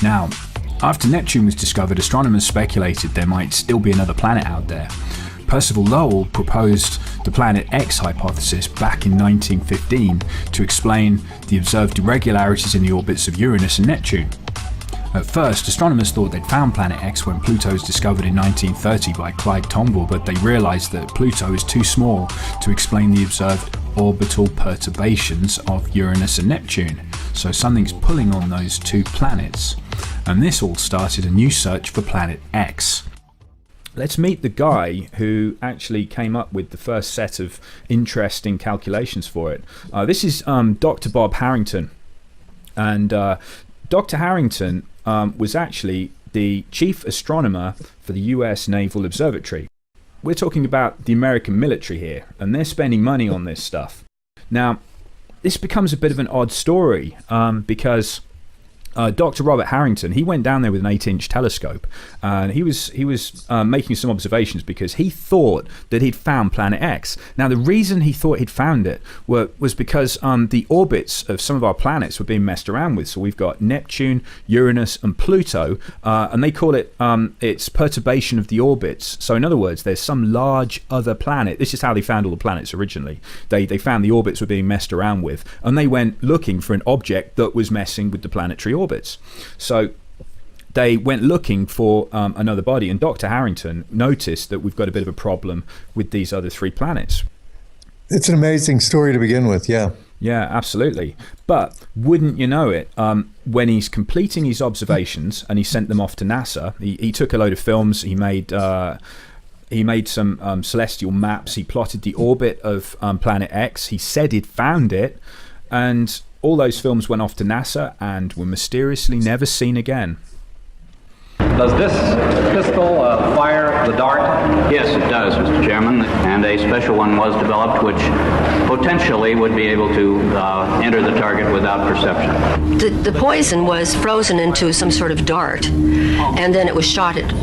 Now, after Neptune was discovered, astronomers speculated there might still be another planet out there. Percival Lowell proposed the Planet X hypothesis back in 1915 to explain the observed irregularities in the orbits of Uranus and Neptune. At first, astronomers thought they'd found Planet X when Pluto was discovered in 1930 by Clyde Tombaugh, but they realised that Pluto is too small to explain the observed orbital perturbations of Uranus and Neptune. So something's pulling on those two planets. And this all started a new search for Planet X. Let's meet the guy who actually came up with the first set of interesting calculations for it. This is Dr. Bob Harrington. And Dr. Harrington was actually the chief astronomer for the US Naval Observatory. We're talking about the American military here, and they're spending money on this stuff. Now, this becomes a bit of an odd story because Dr. Robert Harrington, he went down there with an 8-inch telescope, and he was making some observations because he thought that he'd found Planet X. Now, the reason he thought he'd found it was because the orbits of some of our planets were being messed around with. So we've got Neptune, Uranus, and Pluto, and they call it its perturbation of the orbits. So in other words, there's some large other planet. This is how they found all the planets originally. They found the orbits were being messed around with, and they went looking for an object that was messing with the planetary orbits. So they went looking for another body, and Dr. Harrington noticed that we've got a bit of a problem with these other three planets. It's an amazing story to begin with, yeah. Yeah, absolutely. But wouldn't you know it, when he's completing his observations and he sent them off to NASA, he took a load of films, he made some celestial maps, he plotted the orbit of Planet X, he said he'd found it, and all those films went off to NASA and were mysteriously never seen again. Does this pistol fire the dart? Yes, it does, Mr. Chairman, and a special one was developed which potentially would be able to enter the target without perception. The poison was frozen into some sort of dart, and then it was shot at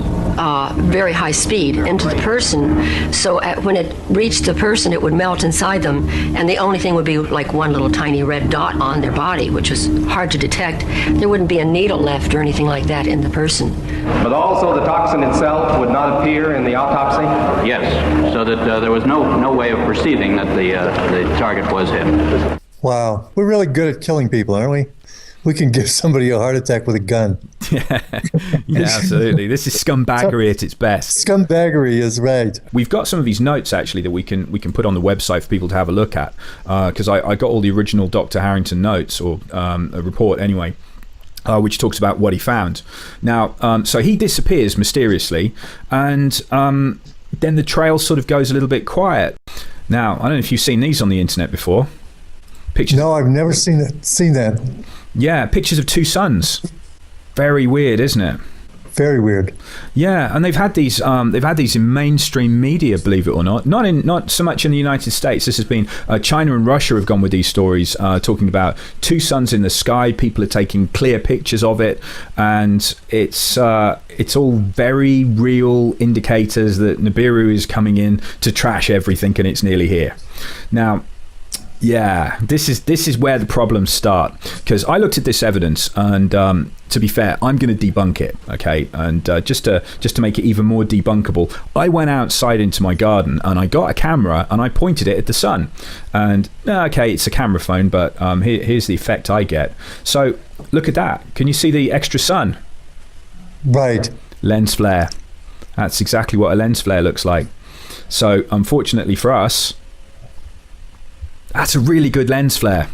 very high speed into the person. So when it reached the person, it would melt inside them, and the only thing would be like one little tiny red dot on their body, which was hard to detect. There wouldn't be a needle left or anything like that in the person. But also the toxin itself would not appear in the autopsy? Yes, so that there was no way of perceiving that the target was hit. Wow, we're really good at killing people, aren't we? We can give somebody a heart attack with a gun. Yeah, absolutely. This is scumbaggery at its best. Scumbaggery is right. We've got some of these notes actually that we can put on the website for people to have a look at, because I got all the original Dr. Harrington notes, or a report anyway, which talks about what he found. Now, so he disappears mysteriously, and then the trail sort of goes a little bit quiet. Now, I don't know if you've seen these on the internet before. Pictures. No, I've never seen that. Yeah, pictures of two suns. Very weird, isn't it? Very weird. Yeah, and they've had these in mainstream media, believe it or not. Not so much in the United States. This has been China and Russia have gone with these stories, talking about two suns in the sky. People are taking clear pictures of it, and it's all very real indicators that Nibiru is coming in to trash everything, and it's nearly here. Now, yeah, this is where the problems start, because I looked at this evidence, and to be fair, I'm going to debunk it, okay? And just to make it even more debunkable, I went outside into my garden and I got a camera and I pointed it at the sun. And okay, it's a camera phone, but here's the effect I get. So look at that. Can you see the extra sun? Right. Lens flare. That's exactly what a lens flare looks like. So unfortunately for us, that's a really good lens flare.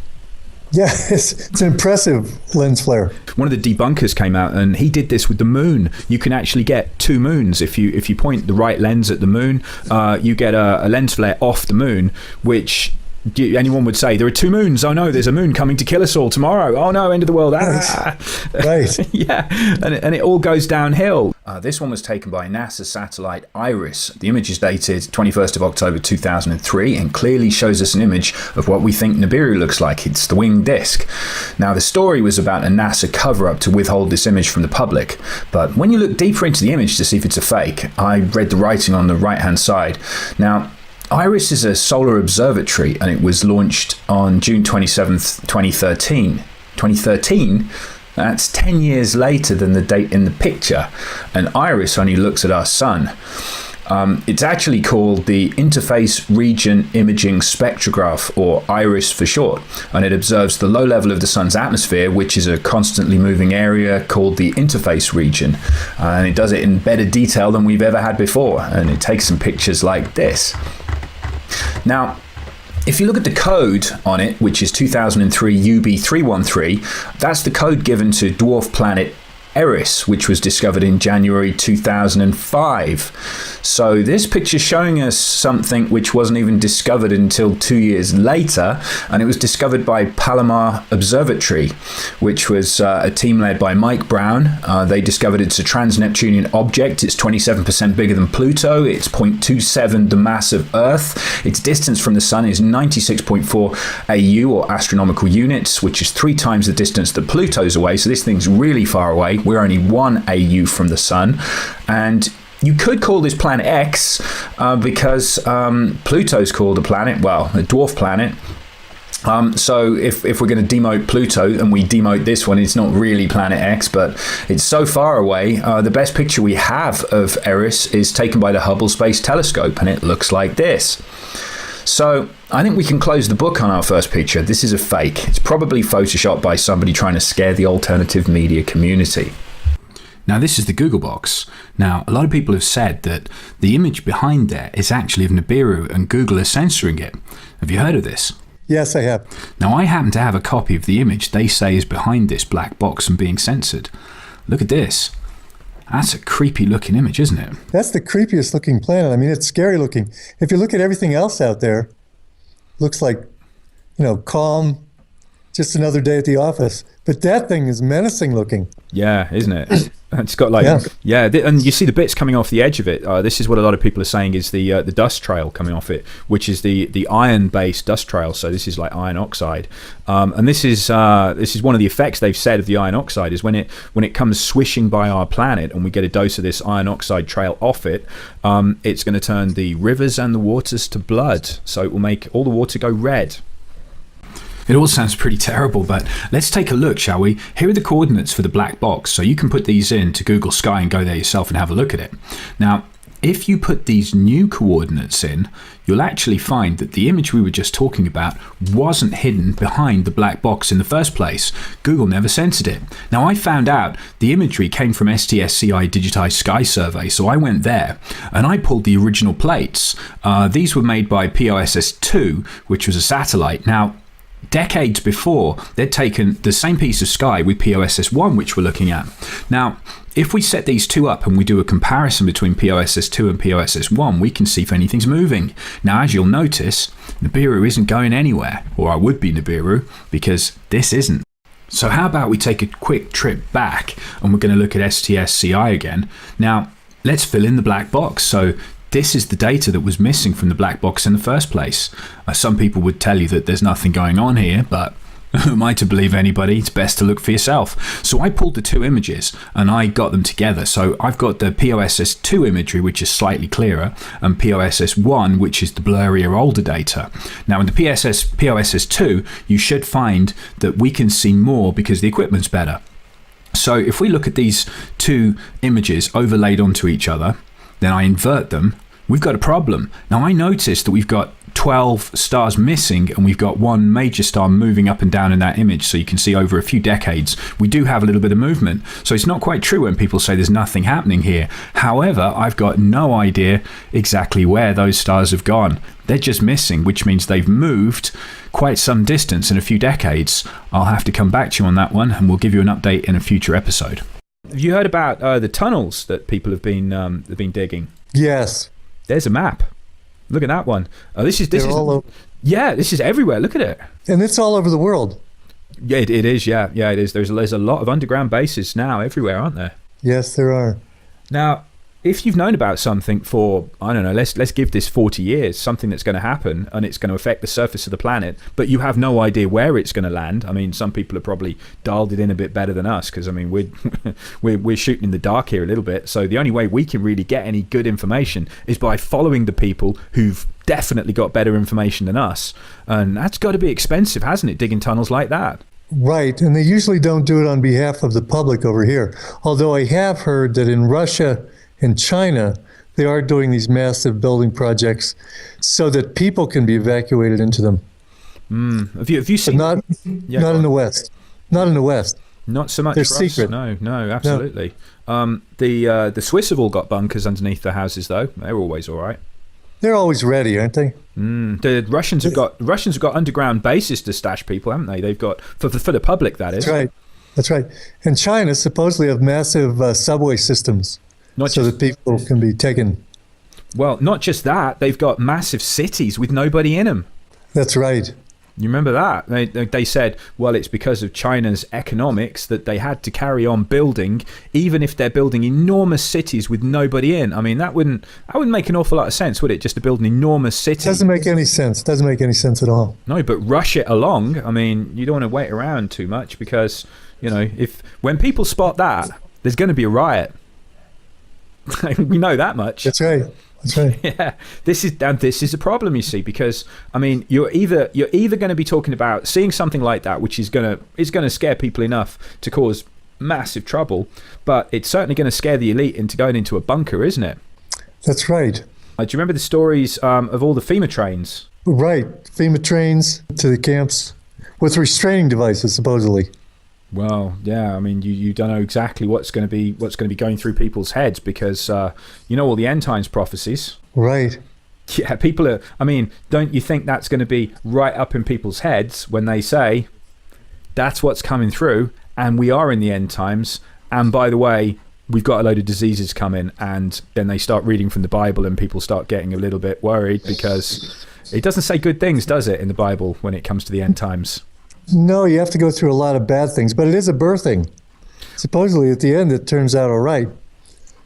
Yeah, it's an impressive lens flare. One of the debunkers came out and he did this with the moon. You can actually get two moons. If you point the right lens at the moon, you get a lens flare off the moon, which anyone would say, there are two moons. Oh no, there's a moon coming to kill us all tomorrow. Oh no, end of the world. Right. Yeah, and it all goes downhill. This one was taken by NASA satellite IRIS. The image is dated 21st of October 2003 and clearly shows us an image of what we think Nibiru looks like. It's the winged disc. Now, the story was about a NASA cover-up to withhold this image from the public, but when you look deeper into the image to see if it's a fake, I read the writing on the right-hand side. Now, IRIS is a solar observatory, and it was launched on June 27th, 2013. 2013? That's 10 years later than the date in the picture, and IRIS only looks at our sun. It's actually called the Interface Region Imaging Spectrograph, or IRIS for short, and it observes the low level of the sun's atmosphere, which is a constantly moving area called the interface region, and it does it in better detail than we've ever had before, and it takes some pictures like this. Now, if you look at the code on it, which is 2003 UB313, that's the code given to dwarf planet Eris, which was discovered in January 2005. So this picture showing us something which wasn't even discovered until 2 years later, and it was discovered by Palomar Observatory, which was a team led by Mike Brown. They discovered it's a trans-Neptunian object. It's 27% bigger than Pluto. It's 0.27 the mass of Earth. Its distance from the sun is 96.4 AU, or astronomical units, which is 3 times the distance that Pluto's away. So this thing's really far away. We're only 1 AU from the sun, and you could call this planet X because Pluto's called a planet, well, a dwarf planet. So if we're going to demote Pluto and we demote this one, it's not really planet X, but it's so far away. The best picture we have of Eris is taken by the Hubble Space Telescope, and it looks like this. So I think we can close the book on our first picture. This is a fake. It's probably photoshopped by somebody trying to scare the alternative media community. Now, this is the Google box. Now, a lot of people have said that the image behind there is actually of Nibiru, and Google is censoring it. Have you heard of this? Yes, I have. Now, I happen to have a copy of the image they say is behind this black box and being censored. Look at this. That's a creepy looking image, isn't it? That's the creepiest looking planet. I mean, it's scary looking. If you look at everything else out there, looks like, calm, just another day at the office. But that thing is menacing looking. Yeah, isn't it? It's got like, and you see the bits coming off the edge of it. This is what a lot of people are saying is the dust trail coming off it, which is the iron-based dust trail. So this is like iron oxide, and this is one of the effects they've said of the iron oxide is when it comes swishing by our planet and we get a dose of this iron oxide trail off it, it's going to turn the rivers and the waters to blood. So it will make all the water go red. It all sounds pretty terrible, but let's take a look, shall we? Here are the coordinates for the black box, so you can put these in to Google Sky and go there yourself and have a look at it. Now, if you put these new coordinates in, you'll actually find that the image we were just talking about wasn't hidden behind the black box in the first place. Google never censored it. Now, I found out the imagery came from STSCI Digitized Sky Survey, so I went there and I pulled the original plates. These were made by POSS-2, which was a satellite. Now, decades before, they'd taken the same piece of sky with POSS-1, which we're looking at. Now, if we set these two up and we do a comparison between POSS-2 and POSS-1, we can see if anything's moving. Now, as you'll notice, Nibiru isn't going anywhere, or I would be Nibiru, because this isn't. So how about we take a quick trip back and we're going to look at STSCI again. Now, let's fill in the black box. So this is the data that was missing from the black box in the first place. Some people would tell you that there's nothing going on here, but who am I to believe anybody? It's best to look for yourself. So I pulled the two images and I got them together. So I've got the POSS-2 imagery, which is slightly clearer, and POSS-1, which is the blurrier older data. Now in the POSS-2, you should find that we can see more because the equipment's better. So if we look at these two images overlaid onto each other, then I invert them, we've got a problem. Now I noticed that we've got 12 stars missing and we've got one major star moving up and down in that image. So you can see over a few decades, we do have a little bit of movement. So it's not quite true when people say there's nothing happening here. However, I've got no idea exactly where those stars have gone. They're just missing, which means they've moved quite some distance in a few decades. I'll have to come back to you on that one and we'll give you an update in a future episode. Have you heard about the tunnels that people have been digging? Yes. There's a map. Look at that one. This is yeah, this is everywhere. Look at it. And it's all over the world. Yeah, it is. Yeah, it is. There's a lot of underground bases now everywhere, aren't there? Yes, there are. Now, if you've known about something for, I don't know, let's give this 40 years, something that's going to happen and it's going to affect the surface of the planet, but you have no idea where it's going to land. I mean, some people have probably dialed it in a bit better than us because, I mean, we're shooting in the dark here a little bit. So the only way we can really get any good information is by following the people who've definitely got better information than us. And that's got to be expensive, hasn't it, digging tunnels like that? Right, and they usually don't do it on behalf of the public over here. Although I have heard that in Russia and China, they are doing these massive building projects so that people can be evacuated into them. Have you But seen? not Yeah, not go in on. the West. Not in the West. Not so much They're for us. secret. No, absolutely. The Swiss have all got bunkers underneath their houses, though. They're always all right. They're always ready, aren't they? The Russians have got underground bases to stash people, haven't they? They've got for the public, that is. That's right. That's right. And China supposedly have massive subway systems Not so just that people can be taken. well, not just that. They've got massive cities with nobody in them. That's right. You remember that? They said, well, it's because of China's economics that they had to carry on building, even if they're building enormous cities with nobody in. I mean, that wouldn't make an awful lot of sense, would it? Just to build an enormous city. Doesn't make any sense. Doesn't make any sense at all. No, but rush it along. I mean, you don't want to wait around too much because, when people spot that, there's going to be a riot. We know that much. That's right. That's right. Yeah, this is a problem, you see, because I mean, you're either going to be talking about seeing something like that, which is going to scare people enough to cause massive trouble, but it's certainly going to scare the elite into going into a bunker, isn't it? That's right. Do you remember the stories of all the FEMA trains? Right. FEMA trains to the camps with restraining devices, supposedly. Well, yeah. I mean, you don't know exactly what's going to be going through people's heads because all the end times prophecies. Right. Yeah, people are. I mean, don't you think that's going to be right up in people's heads when they say that's what's coming through, and we are in the end times? And by the way, we've got a load of diseases coming, and then they start reading from the Bible, and people start getting a little bit worried because it doesn't say good things, does it, in the Bible when it comes to the end times? No, you have to go through a lot of bad things, but it is a birthing. Supposedly, at the end, it turns out all right.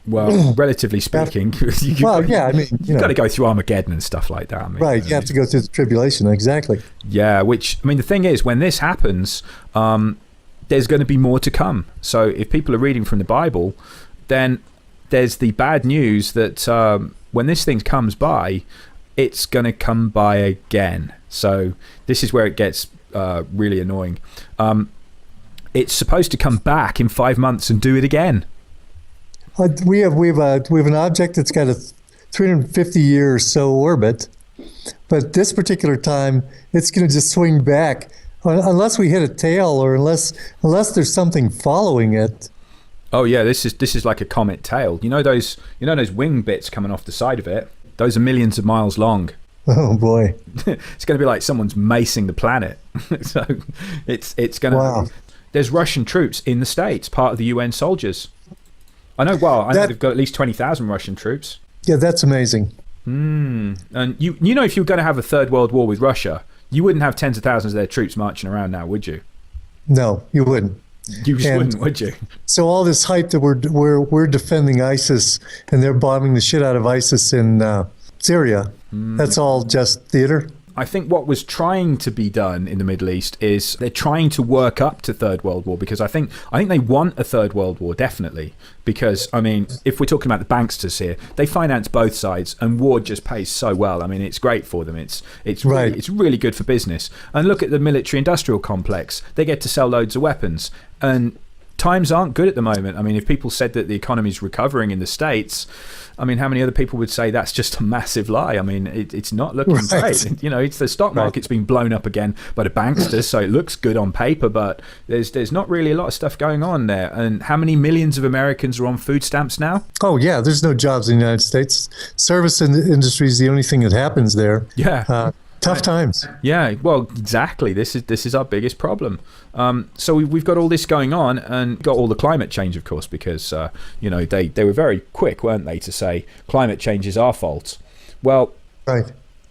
Well, relatively speaking, you've Well, yeah, I mean, got to go through Armageddon and stuff like that. I mean, right. You have to go through the tribulation, exactly. Yeah, which, I mean, the thing is, when this happens, there's going to be more to come. So if people are reading from the Bible, then there's the bad news that when this thing comes by, it's going to come by again. So this is where it gets really annoying. It's supposed to come back in 5 months and do it again. We have an object that's got a 350 year or so orbit, but this particular time it's going to just swing back unless we hit a tail or unless there's something following it. Oh yeah, this is like a comet tail. You know those wing bits coming off the side of it? Those are millions of miles long. Oh boy. It's going to be like someone's macing the planet. So it's going to. Wow. There's Russian troops in the States, part of the UN soldiers. I know they've got at least 20,000 Russian troops. Yeah, that's amazing. And you know, if you were going to have a third world war with Russia, you wouldn't have tens of thousands of their troops marching around now, would you? No, you wouldn't. You just wouldn't, would you? So all this hype that we're defending ISIS and they're bombing the shit out of ISIS in Syria, that's all just theater. I think what was trying to be done in the Middle East is they're trying to work up to Third World War, because I think they want a Third World War, definitely. Because, I mean, if we're talking about the banksters here, they finance both sides and war just pays so well. I mean, it's great for them. It's Right. it's really good for business. And look at the military industrial complex. They get to sell loads of weapons. And times aren't good at the moment. I mean, if people said that the economy's recovering in the States, I mean, how many other people would say that's just a massive lie? I mean, it's not looking Right. great. You know, it's the stock market's been blown up again by the banksters, so it looks good on paper, but there's not really a lot of stuff going on there. And how many millions of Americans are on food stamps now? Oh yeah, there's no jobs in the United States. Service industry is the only thing that happens there. Yeah. Tough times. Yeah, well, exactly. This is our biggest problem. So we've got all this going on, and got all the climate change, of course, because they were very quick, weren't they, to say climate change is our fault. Well, Right.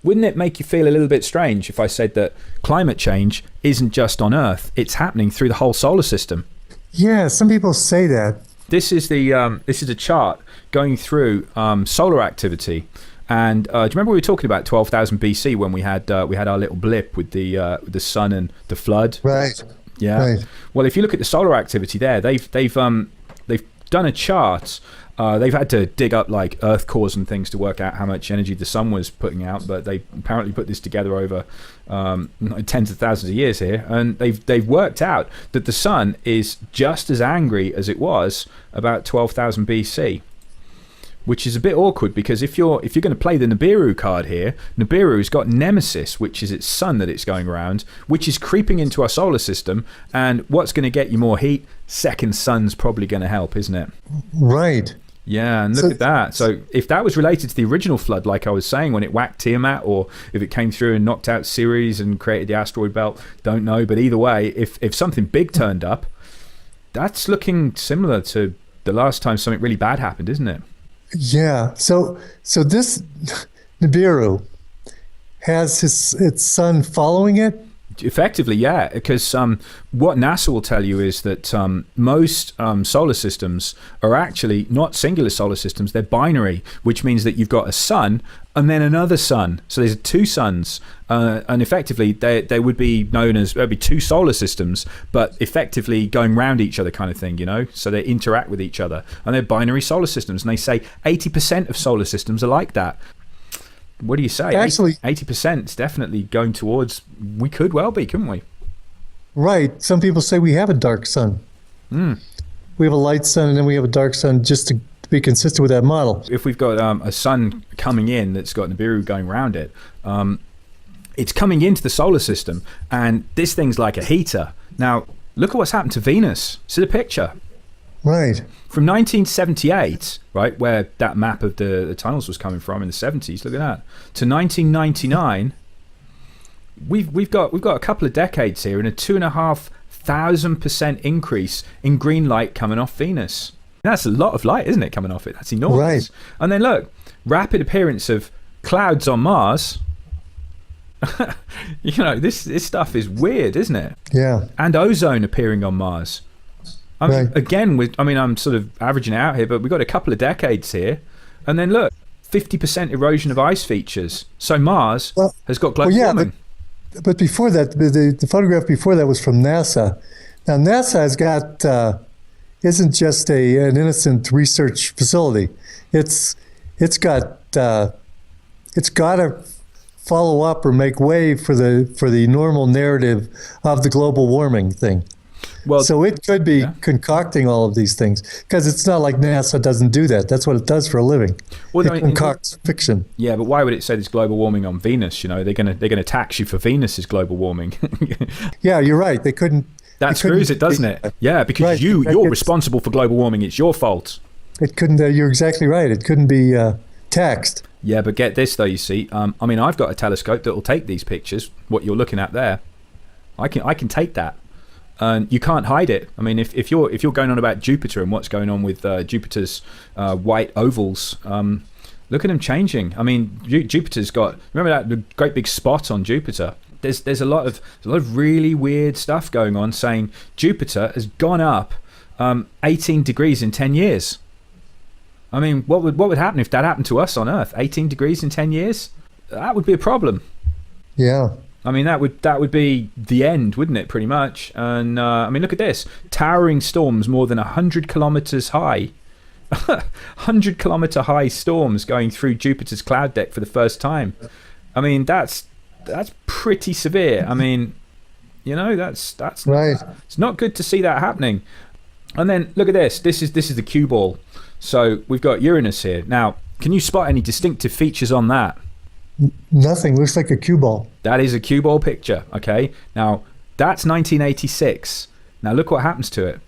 wouldn't it make you feel a little bit strange if I said that climate change isn't just on Earth; it's happening through the whole solar system? Yeah, some people say that. This is a chart going through solar activity. And do you remember we were talking about 12,000 BC when we had our little blip with the sun and the flood? Right. Yeah. Right. Well, if you look at the solar activity there, they've done a chart. They've had to dig up like earth cores and things to work out how much energy the sun was putting out, but they apparently put this together over tens of thousands of years here, and they've worked out that the sun is just as angry as it was about 12,000 BC. Which is a bit awkward, because if you're going to play the Nibiru card here, Nibiru's got Nemesis, which is its sun that it's going around, which is creeping into our solar system. And what's going to get you more heat? Second sun's probably going to help, isn't it? Right. Yeah, and look at that. So if that was related to the original flood, like I was saying, when it whacked Tiamat, or if it came through and knocked out Ceres and created the asteroid belt, don't know. But either way, if something big turned up, that's looking similar to the last time something really bad happened, isn't it? Yeah. So this Nibiru has its sun following it? Effectively, yeah, because what NASA will tell you is that most solar systems are actually not singular solar systems, they're binary, which means that you've got a sun and then another sun. So there's two suns, and effectively they would be known as, there'd be two solar systems, but effectively going round each other kind of thing, you know? So they interact with each other, and they're binary solar systems, and they say 80% of solar systems are like that. What do you say? Actually, 80% is definitely going towards, we could well be, couldn't we? Right. Some people say we have a dark sun. We have a light sun, and then we have a dark sun, just to be consistent with that model. If we've got a sun coming in that's got Nibiru going around it, it's coming into the solar system, and this thing's like a heater. Now, look at what's happened to Venus. See the picture? Right. From 1978, right, where that map of the tunnels was coming from in the 70s, look at that, to 1999, we've got a couple of decades here, and a 2,500% increase in green light coming off Venus. That's a lot of light, isn't it, coming off it? That's enormous. Right. And then look, rapid appearance of clouds on Mars. You know, this stuff is weird, isn't it? Yeah. And ozone appearing on Mars. I mean, Right. again, I'm sort of averaging it out here, but we've got a couple of decades here. And then look, 50% erosion of ice features. So Mars has got global warming. But before that, the photograph before that was from NASA. Now, NASA has got, isn't just an innocent research facility. It's got to follow up or make way for the normal narrative of the global warming thing. Well, so it could be concocting all of these things, because it's not like NASA doesn't do that. That's what it does for a living. Well, it concocts fiction. Yeah, but why would it say there's global warming on Venus? You know, they're gonna tax you for Venus's global warming. Yeah, you're right. They couldn't. That screws it, doesn't it? Yeah, because right. you're responsible for global warming. It's your fault. It couldn't. You're exactly right. It couldn't be taxed. Yeah, but get this though. You see, I mean, I've got a telescope that will take these pictures. What you're looking at there, I can take that. And you can't hide it. I mean, if you're going on about Jupiter and what's going on with Jupiter's white ovals, look at them changing. I mean, Jupiter's got, remember that great big spot on Jupiter? There's a lot of really weird stuff going on, saying Jupiter has gone up 18 degrees in 10 years. I mean, what would happen if that happened to us on Earth? 18 degrees in 10 years? That would be a problem. Yeah. I mean, that would be the end, wouldn't it, pretty much? And, I mean, look at this. Towering storms more than 100 kilometers high. 100-kilometer high storms going through Jupiter's cloud deck for the first time. I mean, that's pretty severe. I mean, you know, that's right. It's not good to see that happening. And then, look at this. This is the cue ball. So we've got Uranus here. Now, can you spot any distinctive features on that? Nothing. Looks like a cue ball. That is a cue ball picture, okay? Now, that's 1986. Now, look what happens to it.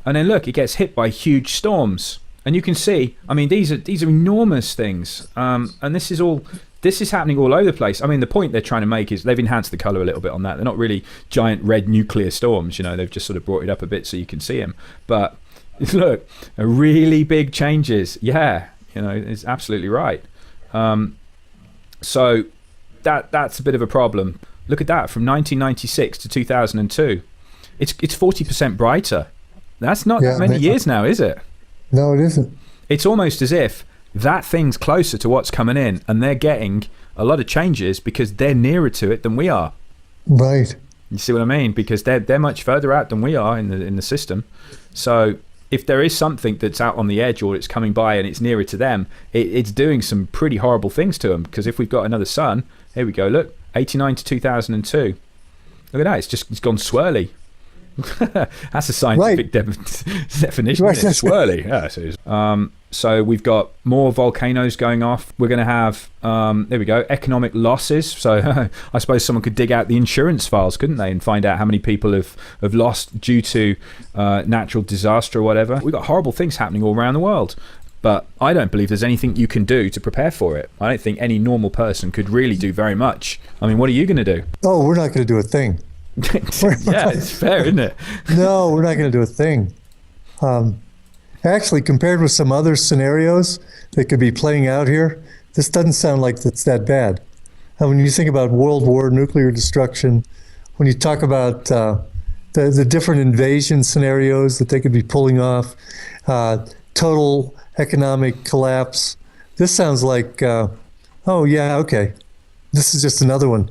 And then look, it gets hit by huge storms. And you can see, I mean, these are enormous things. And this is happening all over the place. I mean, the point they're trying to make is they've enhanced the color a little bit on that. They're not really giant red nuclear storms, you know. They've just sort of brought it up a bit so you can see them. But look, really big changes. Yeah, you know, it's absolutely right. So that's a bit of a problem. Look at that, from 1996 to 2002. It's 40% brighter. That's not that many years now, is it? No, it isn't. It's almost as if that thing's closer to what's coming in, and they're getting a lot of changes because they're nearer to it than we are. Right. You see what I mean? Because they're much further out than we are in the system. So if there is something that's out on the edge or it's coming by and it's nearer to them, it's doing some pretty horrible things to them. Because if we've got another sun, here we go, look, 89 to 2002. Look at that, it's gone swirly. That's a scientific definition, right. isn't it? Swirly. Yeah, so we've got more volcanoes going off. We're going to have, there we go, economic losses. So I suppose someone could dig out the insurance files, couldn't they, and find out how many people have lost due to natural disaster or whatever. We've got horrible things happening all around the world. But I don't believe there's anything you can do to prepare for it. I don't think any normal person could really do very much. I mean, what are you going to do? Oh, we're not going to do a thing. Yeah, it's fair, isn't it? No, we're not going to do a thing. Actually, compared with some other scenarios that could be playing out here, this doesn't sound like it's that bad. And when you think about world war, nuclear destruction, when you talk about the different invasion scenarios that they could be pulling off, total economic collapse, this sounds like, oh yeah, okay, this is just another one.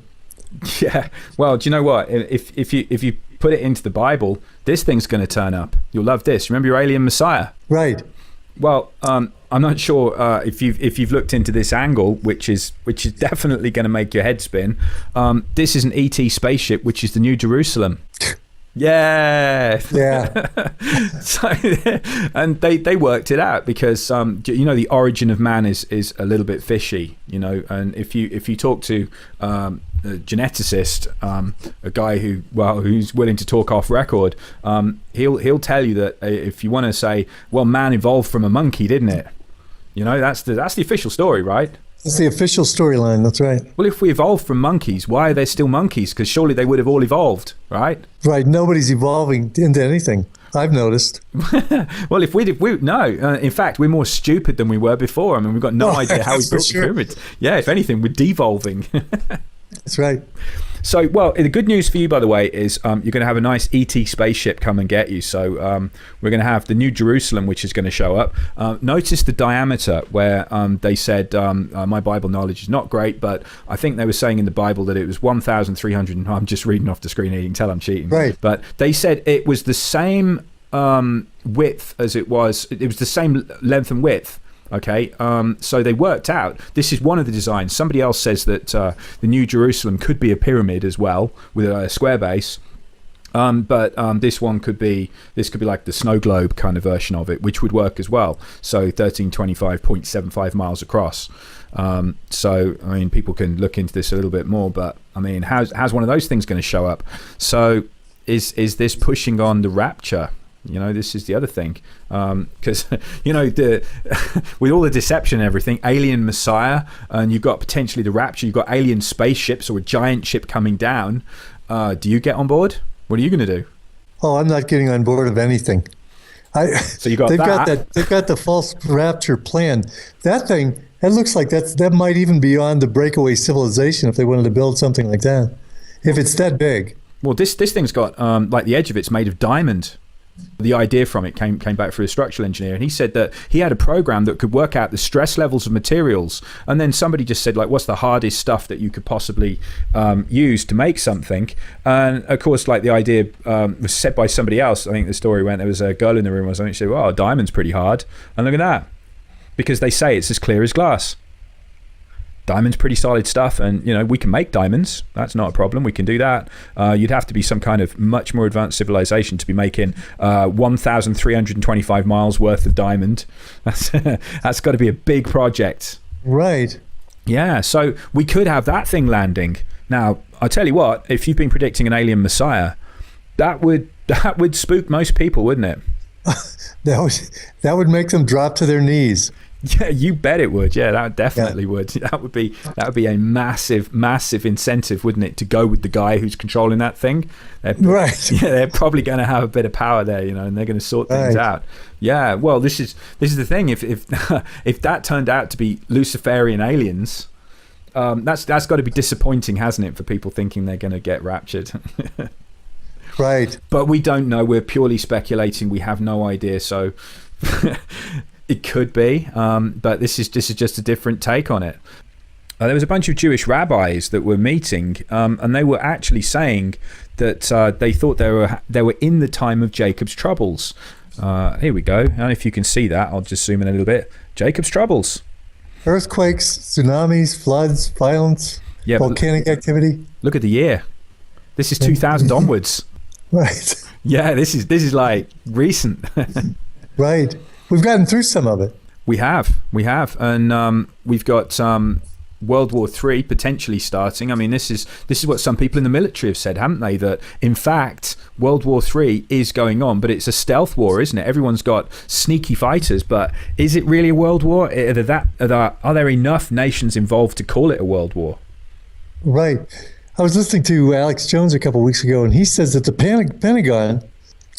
Yeah. Well, do you know what? If you put it into the Bible, this thing's going to turn up. You'll love this. Remember your alien Messiah? Right. Well, I'm not sure if you've looked into this angle, which is definitely going to make your head spin. This is an ET spaceship, which is the New Jerusalem. Yeah. So, and they worked it out because the origin of man is a little bit fishy, and if you talk to a geneticist, a guy who's willing to talk off record, he'll tell you that if you want to say, well, man evolved from a monkey, didn't it? That's the official story, right? That's the official storyline. That's right. Well, if we evolved from monkeys, why are there still monkeys? Because surely they would have all evolved, right? Right. Nobody's evolving into anything, I've noticed. Well, in fact, we're more stupid than we were before. I mean, we've got no idea how we built the pyramids. Yeah, if anything, we're devolving. That's right. So, well, the good news for you, by the way, is you're going to have a nice ET spaceship come and get you. So we're going to have the New Jerusalem, which is going to show up. Notice the diameter where they said, my Bible knowledge is not great, but I think they were saying in the Bible that it was 1,300. I'm just reading off the screen here. You can tell I'm cheating. Right. But they said it was the same width as it was. It was the same length and width. Okay, so they worked out, this is one of the designs. Somebody else says that the New Jerusalem could be a pyramid as well with a square base, but this could be like the snow globe kind of version of it, which would work as well. So 1325.75 miles across. So I mean, people can look into this a little bit more, but I mean, how's one of those things going to show up? So is this pushing on the rapture? This is the other thing, because with all the deception and everything, alien Messiah, and you've got potentially the rapture, you've got alien spaceships or a giant ship coming down. Do you get on board? What are you going to do? Oh, I'm not getting on board of anything. So you got they've got the false rapture plan. That thing, it looks like that might even be on the breakaway civilization if they wanted to build something like that. If it's that big. Well, this thing's got like the edge of it's made of diamond. The idea from it came back through a structural engineer, and he said that he had a program that could work out the stress levels of materials, and then somebody just said, like, what's the hardest stuff that you could possibly use to make something? And of course, like, the idea was said by somebody else. I think the story went, there was a girl in the room or something, she said, well, diamond's pretty hard, and look at that, because they say it's as clear as glass. Diamond's pretty solid stuff, and we can make diamonds. That's not a problem. We can do that. You'd have to be some kind of much more advanced civilization to be making 1,325 miles worth of diamond. That's got to be a big project. Right. Yeah, so we could have that thing landing. Now, I'll tell you what, if you've been predicting an alien Messiah, that would spook most people, wouldn't it? That would make them drop to their knees. Yeah, you bet it would. Yeah, that definitely would. That would be a massive incentive, wouldn't it, to go with the guy who's controlling that thing? Right. Yeah, they're probably going to have a bit of power there, and they're going to sort things out. Yeah. Well, this is the thing. If if that turned out to be Luciferian aliens, that's got to be disappointing, hasn't it, for people thinking they're going to get raptured? Right. But we don't know. We're purely speculating. We have no idea. So. It could be, but this is just a different take on it. There was a bunch of Jewish rabbis that were meeting, and they were actually saying that they thought they were in the time of Jacob's troubles. Here we go. And if you can see that, I'll just zoom in a little bit. Jacob's troubles. Earthquakes, tsunamis, floods, violence, Yeah, but volcanic activity. look at the year. This is 2000 onwards. Right. Yeah, this is like recent. Right. We've gotten through some of it. We have, and we've got World War III potentially starting. I mean, this is what some people in the military have said, haven't they? That in fact, World War III is going on, but it's a stealth war, isn't it? Everyone's got sneaky fighters, but is it really a world war? Are there enough nations involved to call it a world war? Right. I was listening to Alex Jones a couple of weeks ago, and he says that the Pentagon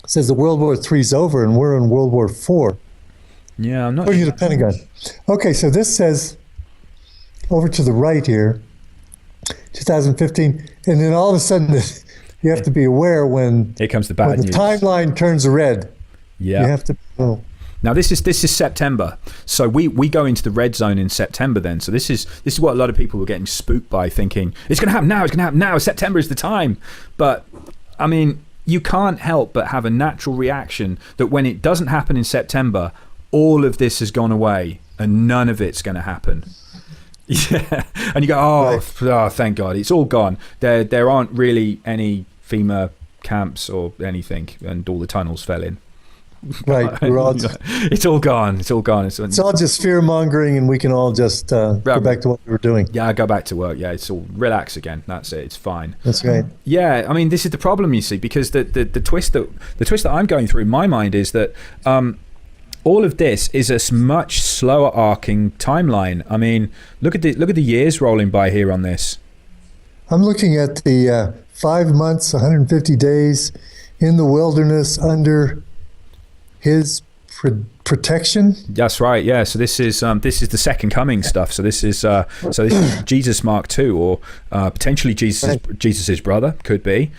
says that World War III is over and we're in World War IV. Yeah, I'm not According to the Pentagon. Okay, so this says over to the right here, 2015, and then all of a sudden you have to be aware when Here comes the bad when the news. timeline turns red. Yeah. You have to know. Now this is September, so we go into the red zone in September. Then, so this is what a lot of people were getting spooked by, thinking it's going to happen now. It's going to happen now. September is the time. But I mean, you can't help but have a natural reaction that when it doesn't happen in September, all of this has gone away and none of it's going to happen. Yeah, and you go, oh, thank God, it's all gone. There aren't really any FEMA camps or anything, and all the tunnels fell in. Right. We're all It's all gone. It's all gone. it's all just fear mongering, and we can all just go back to what we were doing. Yeah, go back to work. Yeah, it's all relax again. That's it. It's fine. That's right. Yeah, I mean, this is the problem, you see, because the twist that I'm going through in my mind is that all of this is a much slower arcing timeline. I mean, look at the years rolling by here on this. I'm looking at the 5 months, 150 days in the wilderness under his protection. That's right. Yeah. So this is the second coming stuff. So this is Jesus Mark II, or potentially Jesus's brother, could be.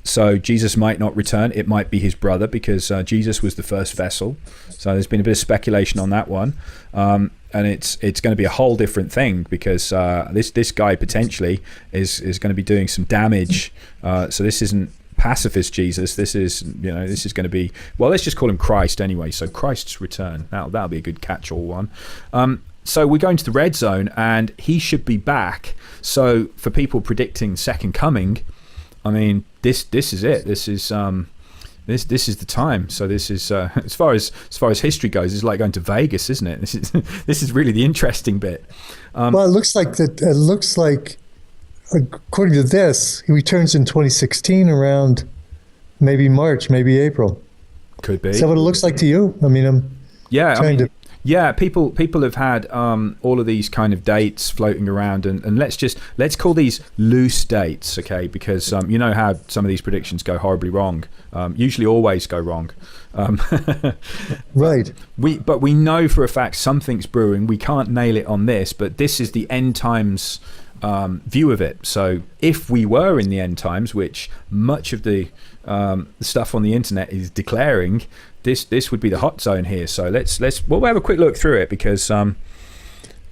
So Jesus might not return. It might be his brother, because Jesus was the first vessel. So there's been a bit of speculation on that one, and it's going to be a whole different thing, because this guy potentially is going to be doing some damage. So this isn't pacifist Jesus. This is going to be, well, let's just call him Christ anyway. So Christ's return. That'll be a good catch-all one. So we're going to the red zone, and he should be back. So for people predicting second coming, I mean, this is it. This is the time. So this is as far as history goes, it's like going to Vegas, isn't it? This is really the interesting bit. Well, it looks like according to this, he returns in 2016 around maybe March, maybe April. Could be. Is that what it looks like to you? I mean, Yeah, people have had all of these kind of dates floating around, and let's call these loose dates, okay? Because you know how some of these predictions go horribly wrong. Usually, always go wrong. Right. But we know for a fact something's brewing. We can't nail it on this, but this is the end times view of it. So if we were in the end times, which much of the stuff on the internet is declaring, this would be the hot zone here. So we'll have a quick look through it, because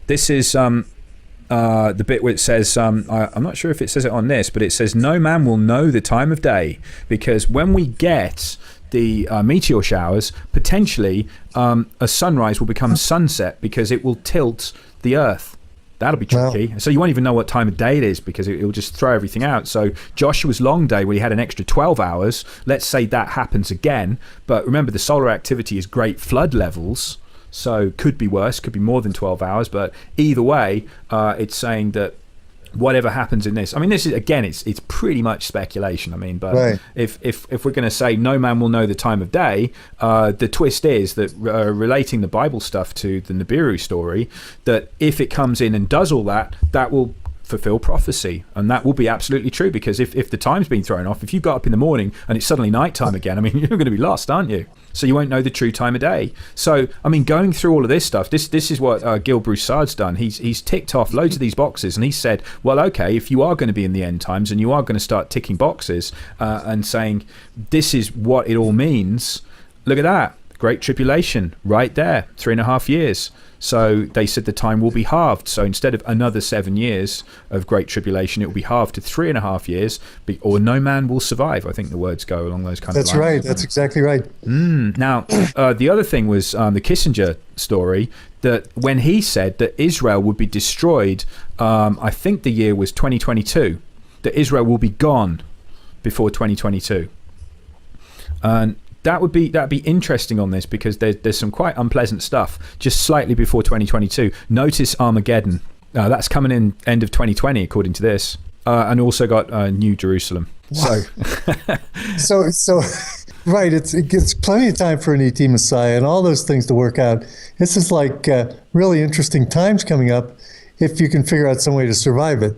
this is the bit where it says, I'm not sure if it says it on this, but it says no man will know the time of day, because when we get the meteor showers, potentially a sunrise will become sunset, because it will tilt the earth. That'll be tricky. Wow. So you won't even know what time of day it is, because it will just throw everything out. So Joshua's long day, where he had an extra 12 hours, let's say that happens again. But remember, the solar activity is great flood levels, so could be worse, could be more than 12 hours. But either way, it's saying that whatever happens in this, I mean, this is, again, it's pretty much speculation. I mean, but right. if we're going to say no man will know the time of day, the twist is that relating the Bible stuff to the Nibiru story, that if it comes in and does all that, that will fulfill prophecy, and that will be absolutely true, because if the time's been thrown off, if you got up in the morning and it's suddenly nighttime again, I mean, you're going to be lost, aren't you? So you won't know the true time of day. So I mean, going through all of this stuff, this is what Gil Broussard's done. He's ticked off loads of these boxes, and he said, well, okay, if you are going to be in the end times and you are going to start ticking boxes and saying this is what it all means, look at that. Great Tribulation, right there, 3.5 years. So they said the time will be halved. So instead of another 7 years of Great Tribulation, it will be halved to 3.5 years, or no man will survive. I think the words go along those kind of lines. That's right. That's exactly right. Now, the other thing was the Kissinger story, that when he said that Israel would be destroyed, I think the year was 2022, that Israel will be gone before 2022. And that'd be interesting on this, because there's some quite unpleasant stuff just slightly before 2022. Notice Armageddon. That's coming in end of 2020, according to this. And also got New Jerusalem. Wow. So right, it gives plenty of time for an ET Messiah and all those things to work out. This is like really interesting times coming up if you can figure out some way to survive it.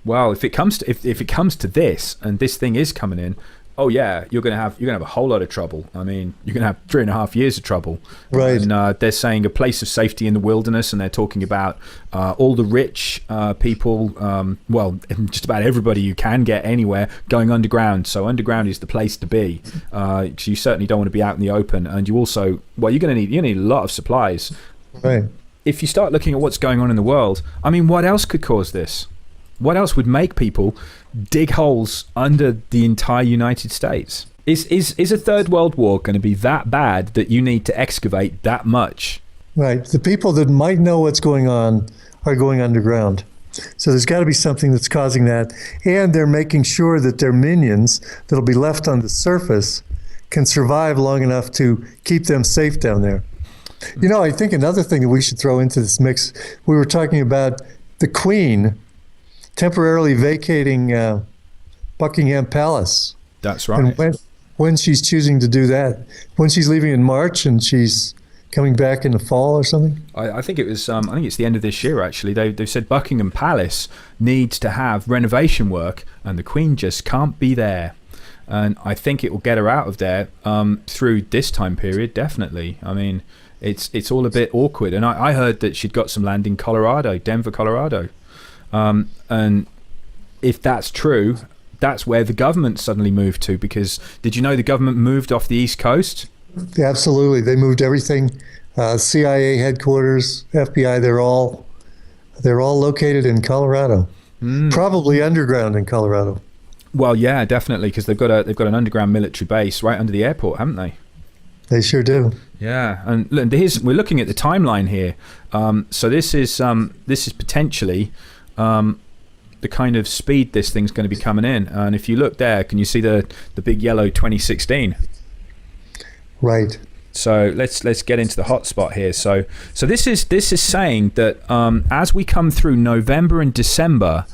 Well, if it comes to this, and this thing is coming in, oh yeah, you're gonna have a whole lot of trouble. I mean, you're gonna have 3.5 years of trouble. Right. And they're saying a place of safety in the wilderness, and they're talking about all the rich people, well, just about everybody you can get anywhere, going underground. So underground is the place to be. Because you certainly don't want to be out in the open, and you also, well, you're gonna need a lot of supplies. Right. If you start looking at what's going on in the world, I mean, what else could cause this? What else would make people dig holes under the entire United States? Is a third world war going to be that bad that you need to excavate that much? Right. The people that might know what's going on are going underground. So there's got to be something that's causing that. And they're making sure that their minions that'll be left on the surface can survive long enough to keep them safe down there. You know, I think another thing that we should throw into this mix, we were talking about the Queen temporarily vacating Buckingham Palace. That's right. And when she's choosing to do that, when she's leaving in March and she's coming back in the fall or something. I think it was. I think it's the end of this year. Actually, they've said Buckingham Palace needs to have renovation work, and the Queen just can't be there. And I think it will get her out of there through this time period. Definitely. I mean, it's all a bit awkward. And I heard that she'd got some land in Colorado, Denver, Colorado. And if that's true, that's where the government suddenly moved to, because did you know the government moved off the East Coast? Yeah, absolutely. They moved everything. CIA headquarters, FBI, they're all located in Colorado. Probably underground in Colorado. Well, yeah, definitely, because they've got an underground military base right under the airport, haven't they? They sure do. Yeah, and look, we're looking at the timeline here. So this is potentially the kind of speed this thing's going to be coming in. And if you look there, can you see the big yellow 2016? Right. So let's get into the hot spot here. So this is saying that as we come through November and December,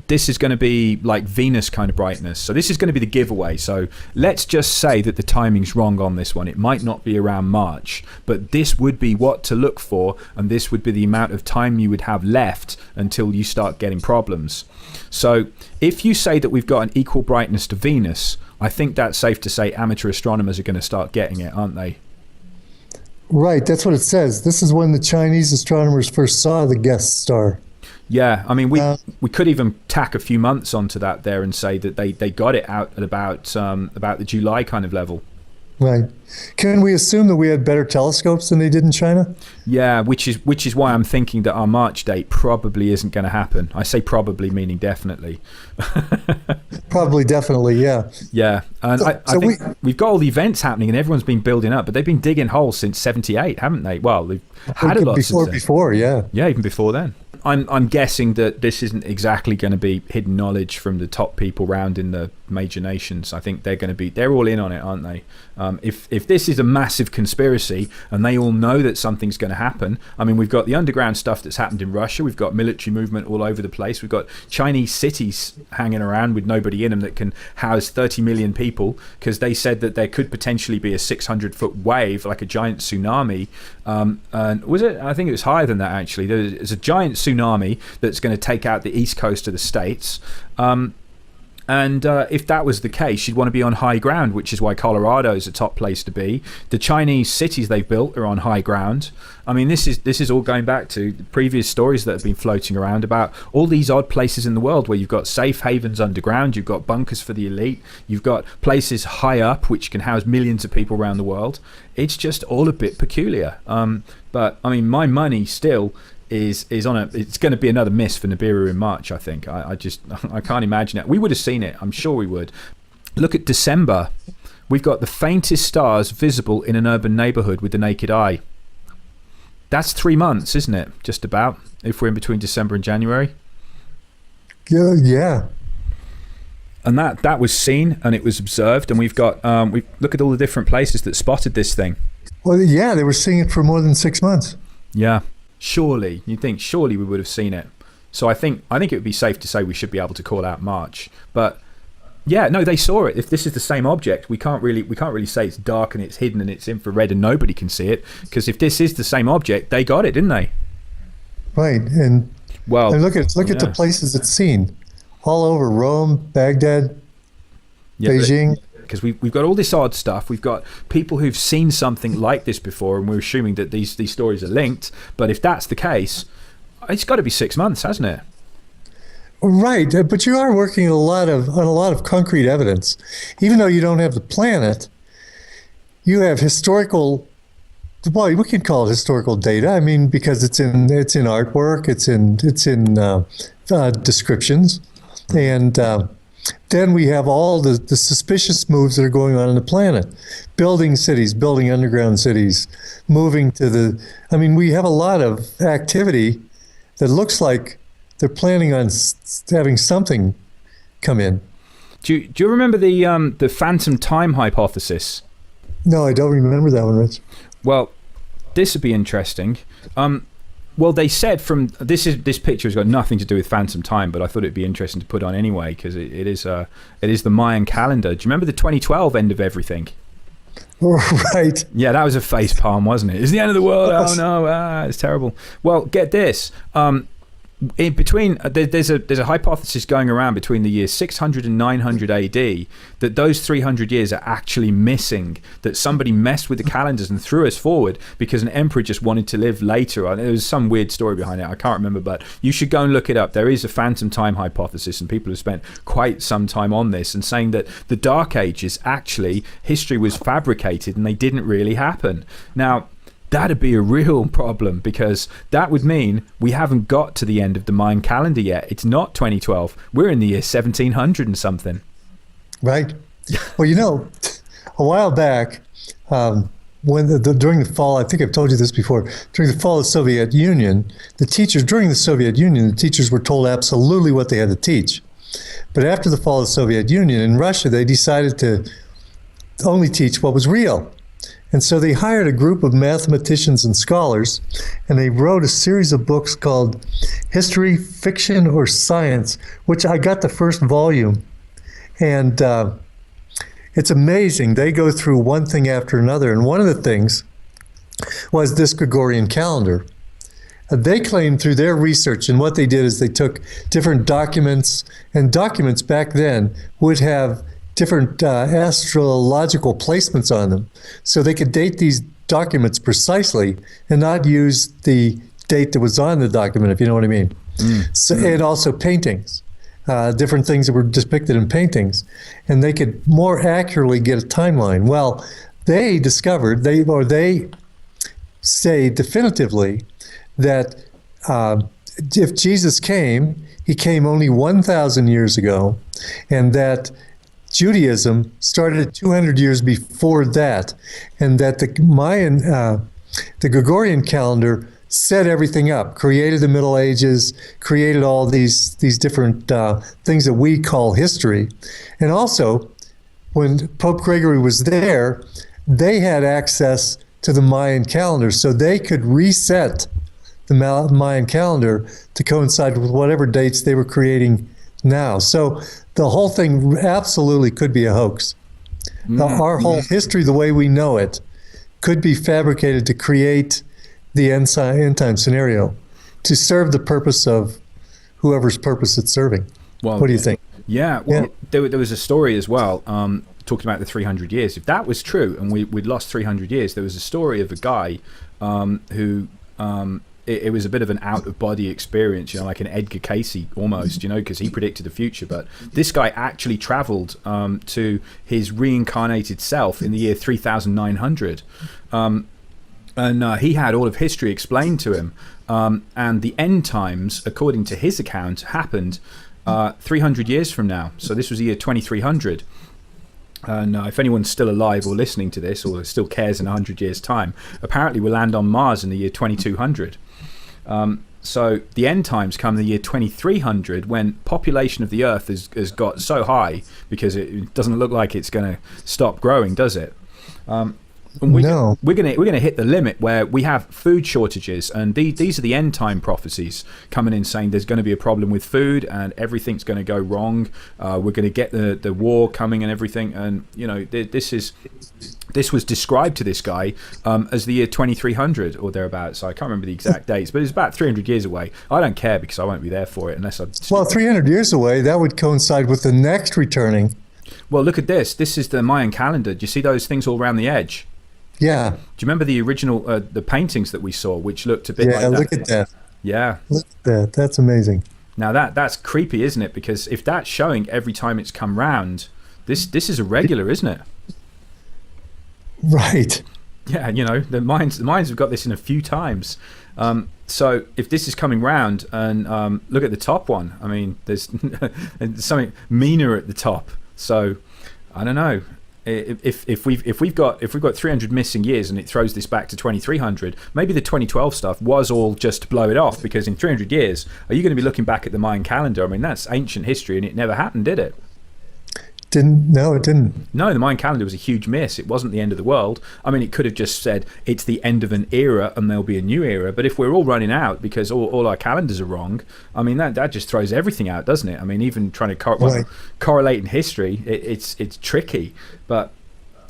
this is going to be like Venus kind of brightness. So this is going to be the giveaway. So let's just say that the timing's wrong on this one. It might not be around March, but this would be what to look for, and this would be the amount of time you would have left until you start getting problems. So if you say that we've got an equal brightness to Venus, I think that's safe to say amateur astronomers are going to start getting it, aren't they? Right, that's what it says. This is when the Chinese astronomers first saw the guest star. Yeah, I mean, we could even tack a few months onto that there and say that they got it out at about the July kind of level. Right. Can we assume that we had better telescopes than they did in China? Yeah, which is why I'm thinking that our March date probably isn't going to happen. I say probably, meaning definitely. Probably, definitely, yeah. Yeah, and I think we've got all the events happening, and everyone's been building up, but they've been digging holes since '78, haven't they? Well, they've had a lot before, yeah. Yeah, even before then. I'm guessing that this isn't exactly going to be hidden knowledge from the top people round in the major nations. I think they're all in on it, aren't they? If this is a massive conspiracy and they all know that something's going to happen, I mean, we've got the underground stuff that's happened in Russia. We've got military movement all over the place. We've got Chinese cities hanging around with nobody in them that can house 30 million people, because they said that there could potentially be a 600-foot wave, like a giant tsunami. And was it? I think it was higher than that, actually. There's a giant tsunami that's going to take out the east coast of the States. And if that was the case, you'd want to be on high ground, which is why Colorado is a top place to be. The Chinese cities they've built are on high ground. I mean, this is all going back to previous stories that have been floating around about all these odd places in the world where you've got safe havens underground, you've got bunkers for the elite, you've got places high up which can house millions of people around the world. It's just all a bit peculiar. But I mean, my money still is on it's going to be another miss for Nibiru in March. I think I can't imagine it. We would have seen it, I'm sure we would. Look at December. We've got the faintest stars visible in an urban neighborhood with the naked eye. That's 3 months, isn't it? Just about, if we're in between December and January. Yeah. And that was seen and it was observed, and we've got we look at all the different places that spotted this thing. Well, yeah, they were seeing it for more than 6 months. Yeah. Surely we would have seen it. So I think it would be safe to say we should be able to call out March. But yeah, no, they saw it. If this is the same object, we can't really say it's dark and it's hidden and it's infrared and nobody can see it, because if this is the same object, they got it, didn't they? Right. And look at the places it's seen all over Rome, Baghdad, Beijing. Because we've got all this odd stuff. We've got people who've seen something like this before, and we're assuming that these stories are linked. But if that's the case, it's got to be 6 months, hasn't it? Right, but you are working on a lot of concrete evidence. Even though you don't have the planet, you have historical. Well, we can call it historical data. I mean, because it's in artwork, it's in descriptions, and. Then we have all the suspicious moves that are going on the planet. Building cities, building underground cities, moving to we have a lot of activity that looks like they're planning on having something come in. Do you remember the phantom time hypothesis? No, I don't remember that one, Rich. Well, this would be interesting. Well, they said this picture has got nothing to do with phantom time, but I thought it'd be interesting to put on anyway, because it is the Mayan calendar. Do you remember the 2012 end of everything? Right. Yeah, that was a face palm, wasn't it? It's the end of the world. Oh no, it's terrible. Well, get this. In between, there's a hypothesis going around between the years 600 and 900 AD that those 300 years are actually missing, that somebody messed with the calendars and threw us forward because an emperor just wanted to live later. There was some weird story behind it, I can't remember, but you should go and look it up. There is a phantom time hypothesis, and people have spent quite some time on this and saying that the Dark Ages, actually history was fabricated and they didn't really happen. Now, that'd be a real problem, because that would mean we haven't got to the end of the Mayan calendar yet. It's not 2012. We're in the year 1700 and something. Right. Well, a while back, when during the fall, I think I've told you this before, during the fall of the Soviet Union, the teachers were told absolutely what they had to teach. But after the fall of the Soviet Union in Russia, they decided to only teach what was real. And so they hired a group of mathematicians and scholars, and they wrote a series of books called History, Fiction, or Science, which I got the first volume. And it's amazing. They go through one thing after another. And one of the things was this Gregorian calendar. They claimed through their research, and what they did is they took different documents, and documents back then would have different astrological placements on them. So they could date these documents precisely and not use the date that was on the document, if you know what I mean. And also paintings, different things that were depicted in paintings. And they could more accurately get a timeline. Well, they discovered, they say definitively that if Jesus came, he came only 1,000 years ago, and that Judaism started 200 years before that, and that the Mayan, the Gregorian calendar set everything up, created the Middle Ages, created all these different things that we call history. And also, when Pope Gregory was there, they had access to the Mayan calendar, so they could reset the Mayan calendar to coincide with whatever dates they were creating now. So the whole thing absolutely could be a hoax. Our whole history, the way we know it, could be fabricated to create the end time scenario to serve the purpose of whoever's purpose it's serving. Well, what do you think? Yeah, well, there was a story as well, talking about the 300 years. If that was true, and we'd lost 300 years, there was a story of a guy who it was a bit of an out-of-body experience, like an Edgar Casey almost, because he predicted the future. But this guy actually travelled to his reincarnated self in the year 3900. And he had all of history explained to him. And the end times, according to his account, happened 300 years from now. So this was the year 2300. And if anyone's still alive or listening to this, or still cares in 100 years' time, apparently we'll land on Mars in the year 2200. So the end times come in the year 2300, when population of the Earth has got so high, because it doesn't look like it's going to stop growing, does it? And we're gonna hit the limit where we have food shortages, and these are the end time prophecies coming in saying there's going to be a problem with food and everything's going to go wrong. We're going to get the war coming and everything, and this was described to this guy as the year 2300 or thereabouts. So I can't remember the exact dates, but it's about 300 years away. I don't care because I won't be there for it unless I. Well, 300 years away, that would coincide with the next returning. Well, look at this. This is the Mayan calendar. Do you see those things all around the edge? Yeah. Do you remember the original the paintings that we saw, which looked a bit like that? Yeah, look at that. Yeah. Look at that. That's amazing. Now that's creepy, isn't it? Because if that's showing every time it's come round, this is irregular, isn't it? Right. Yeah, the Mayans have got this in a few times. So if this is coming round, and look at the top one. I mean, there's something meaner at the top. So I don't know. If we've got 300 missing years and it throws this back to 2300, maybe the 2012 stuff was all just to blow it off, because in 300 years, are you going to be looking back at the Mayan calendar? I mean, that's ancient history, and it never happened, did it? No, it didn't. No, the Mayan calendar was a huge miss. It wasn't the end of the world. I mean, it could have just said it's the end of an era and there'll be a new era. But if we're all running out because all our calendars are wrong, I mean, that just throws everything out, doesn't it? I mean, even trying to correlate in history, it's tricky. But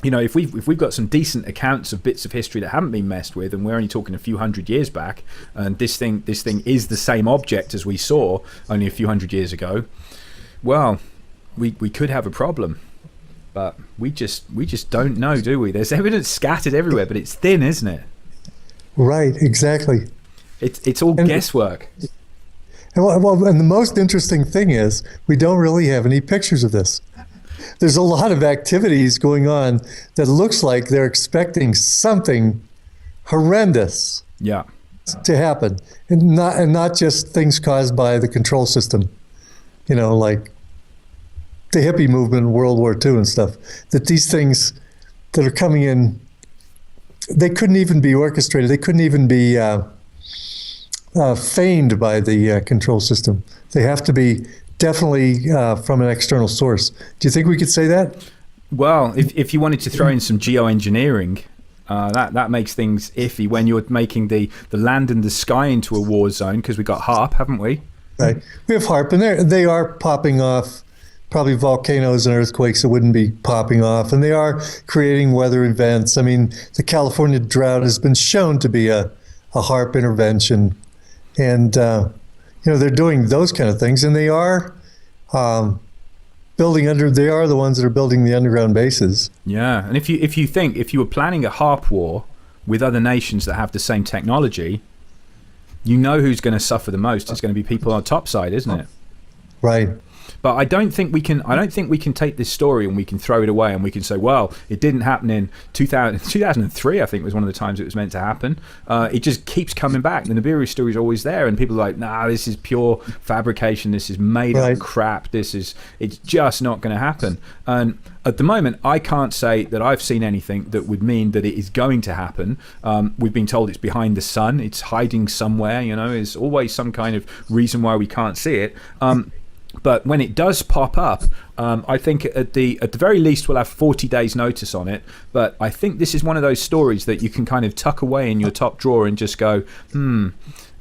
if we've got some decent accounts of bits of history that haven't been messed with, and we're only talking a few hundred years back, and this thing is the same object as we saw only a few hundred years ago, well, we could have a problem. But we just don't know, do we? There's evidence scattered everywhere, but it's thin, isn't it? Right, exactly. It's all guesswork. And the most interesting thing is we don't really have any pictures of this. There's a lot of activities going on that looks like they're expecting something horrendous to happen, and not just things caused by the control system, like the hippie movement in World War II and stuff. That these things that are coming in, they couldn't even be orchestrated. They couldn't even be feigned by the control system. They have to be definitely from an external source. Do you think we could say that? Well, if you wanted to throw in some geoengineering, that makes things iffy when you're making the land and the sky into a war zone, because we got HAARP, haven't we? Right. We have HAARP, and they are popping off probably volcanoes and earthquakes that wouldn't be popping off, and they are creating weather events. I mean, the California drought has been shown to be a HAARP intervention, and they're doing those kind of things, and they are building they are the ones that are building the underground bases. Yeah, and if you were planning a HAARP war with other nations that have the same technology, who's going to suffer the most. It's going to be people on the top side, isn't it? Right. But I don't think we can take this story and we can throw it away and we can say, well, it didn't happen in 2003, I think was one of the times it was meant to happen. It just keeps coming back. The Nibiru story is always there, and people are like, nah, this is pure fabrication. This is made up crap. It's just not going to happen. And at the moment, I can't say that I've seen anything that would mean that it is going to happen. We've been told it's behind the sun. It's hiding somewhere. There's always some kind of reason why we can't see it. But when it does pop up, I think at the very least we'll have 40 days notice on it. But I think this is one of those stories that you can kind of tuck away in your top drawer and just go,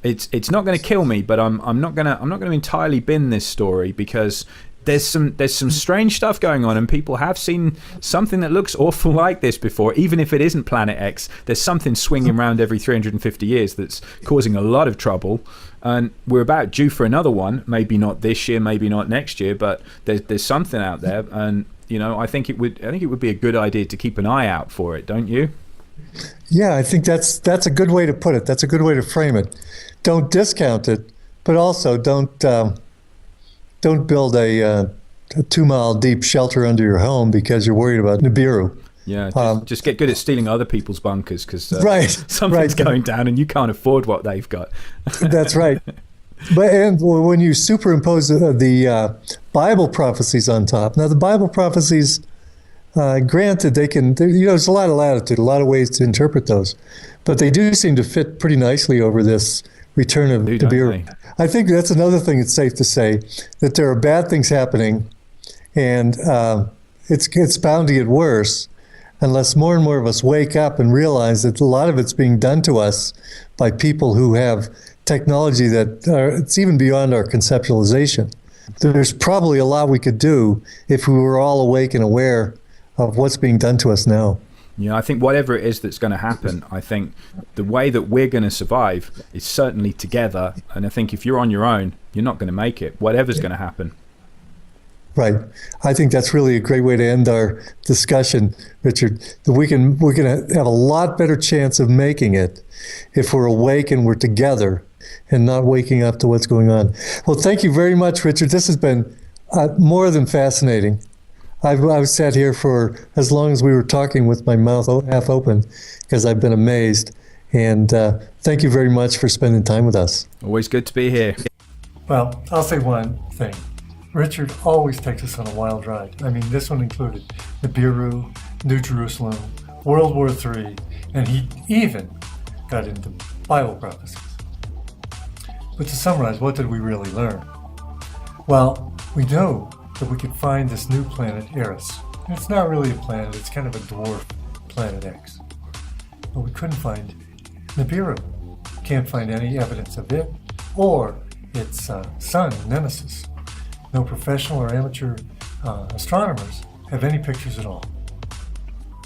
it's not going to kill me, but I'm not going to entirely bin this story, because there's some strange stuff going on, and people have seen something that looks awful like this before. Even if it isn't Planet X, there's something swinging around every 350 years that's causing a lot of trouble. And we're about due for another one. Maybe not this year, maybe not next year, but there's something out there. And I think it would be a good idea to keep an eye out for it. Don't you? Yeah, I think that's a good way to put it. That's a good way to frame it. Don't discount it, but also don't build a 2-mile deep shelter under your home because you're worried about Nibiru. Yeah, just get good at stealing other people's bunkers, because right. something's going down and you can't afford what they've got. That's right. And when you superimpose the Bible prophecies on top, now the Bible prophecies, granted, there's a lot of latitude, a lot of ways to interpret those, but they do seem to fit pretty nicely over this return of Nibiru. I think that's another thing it's safe to say, that there are bad things happening, and it's bound to get worse unless more and more of us wake up and realize that a lot of it's being done to us by people who have technology it's even beyond our conceptualization. There's probably a lot we could do if we were all awake and aware of what's being done to us now. Yeah, I think whatever it is that's going to happen, I think the way that we're going to survive is certainly together. And I think if you're on your own, you're not going to make it, whatever's going to happen. Right. I think that's really a great way to end our discussion, Richard. That we're going to have a lot better chance of making it if we're awake and we're together and not waking up to what's going on. Well, thank you very much, Richard. This has been more than fascinating. I've sat here for as long as we were talking with my mouth half open because I've been amazed. And thank you very much for spending time with us. Always good to be here. Well, I'll say one thing. Richard always takes us on a wild ride. I mean, this one included Nibiru, New Jerusalem, World War III, and he even got into Bible prophecies. But to summarize, what did we really learn? Well, we know that we could find this new planet, Eris. And it's not really a planet, it's kind of a dwarf Planet X. But we couldn't find Nibiru. Can't find any evidence of it or its sun, Nemesis. No professional or amateur astronomers have any pictures at all.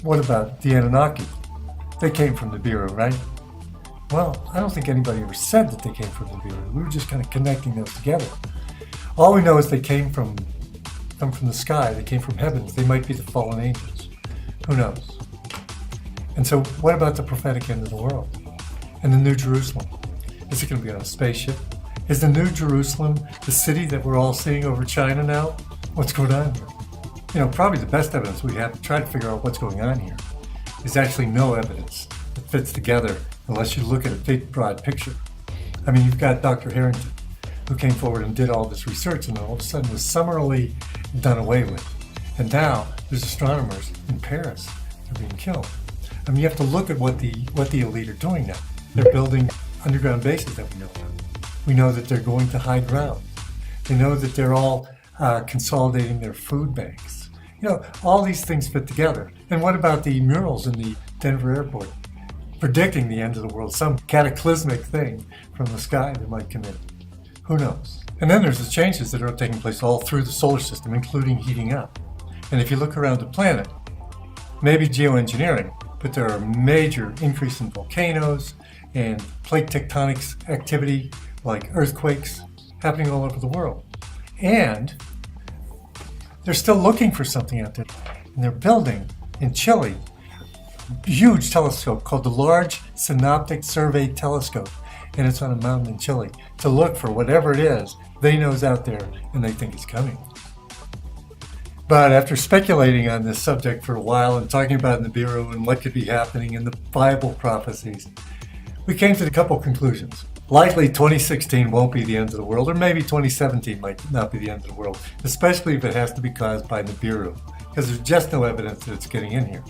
What about the Anunnaki? They came from Nibiru, right? Well, I don't think anybody ever said that they came from Nibiru. We were just kind of connecting those together. All we know is they come from the sky. They came from heavens. They might be the fallen angels. Who knows? And so what about the prophetic end of the world? And the New Jerusalem? Is it going to be on a spaceship? Is the New Jerusalem the city that we're all seeing over China now? What's going on here? Probably the best evidence we have to try to figure out what's going on here is actually no evidence that fits together unless you look at a big, broad picture. I mean, you've got Dr. Harrington, who came forward and did all this research and all of a sudden was summarily done away with. And now there's astronomers in Paris that are being killed. I mean, you have to look at what the elite are doing now. They're building underground bases that we know about. We know that they're going to high ground. They know that they're all consolidating their food banks. All these things fit together. And what about the murals in the Denver airport predicting the end of the world, some cataclysmic thing from the sky that might come in? Who knows? And then there's the changes that are taking place all through the solar system, including heating up. And if you look around the planet, maybe geoengineering, but there are major increase in volcanoes and plate tectonics activity like earthquakes happening all over the world. And they're still looking for something out there. And they're building in Chile a huge telescope called the Large Synoptic Survey Telescope. And it's on a mountain in Chile to look for whatever it is they know is out there and they think is coming. But after speculating on this subject for a while and talking about Nibiru and what could be happening in the Bible prophecies, we came to a couple conclusions. Likely 2016 won't be the end of the world, or maybe 2017 might not be the end of the world, especially if it has to be caused by Nibiru, because there's just no evidence that it's getting in here.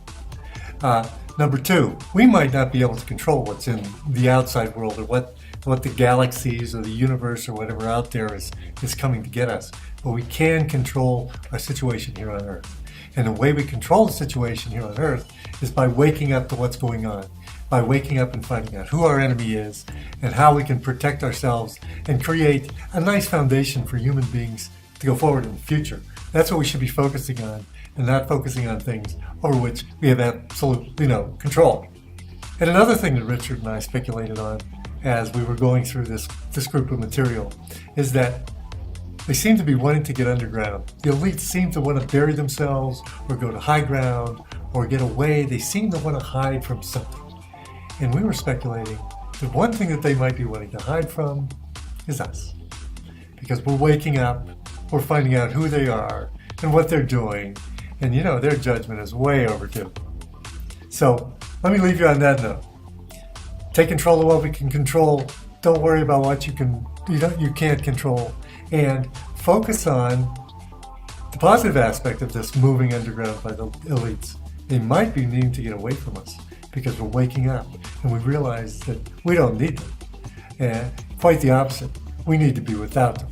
Number two, we might not be able to control what's in the outside world or what the galaxies or the universe or whatever out there is coming to get us, but we can control our situation here on Earth. And the way we control the situation here on Earth is by waking up to what's going on, by waking up and finding out who our enemy is and how we can protect ourselves and create a nice foundation for human beings to go forward in the future. That's what we should be focusing on, and not focusing on things over which we have absolute, control. And another thing that Richard and I speculated on as we were going through this group of material is that they seem to be wanting to get underground. The elites seem to want to bury themselves or go to high ground or get away. They seem to want to hide from something. And we were speculating that one thing that they might be wanting to hide from is us. Because we're waking up, we're finding out who they are and what they're doing, and their judgment is way overdue. So let me leave you on that note. Take control of what we can control. Don't worry about what you can't control, and focus on the positive aspect of this moving underground by the elites. They might be needing to get away from us because we're waking up and we realize that we don't need them. And quite the opposite. We need to be without them.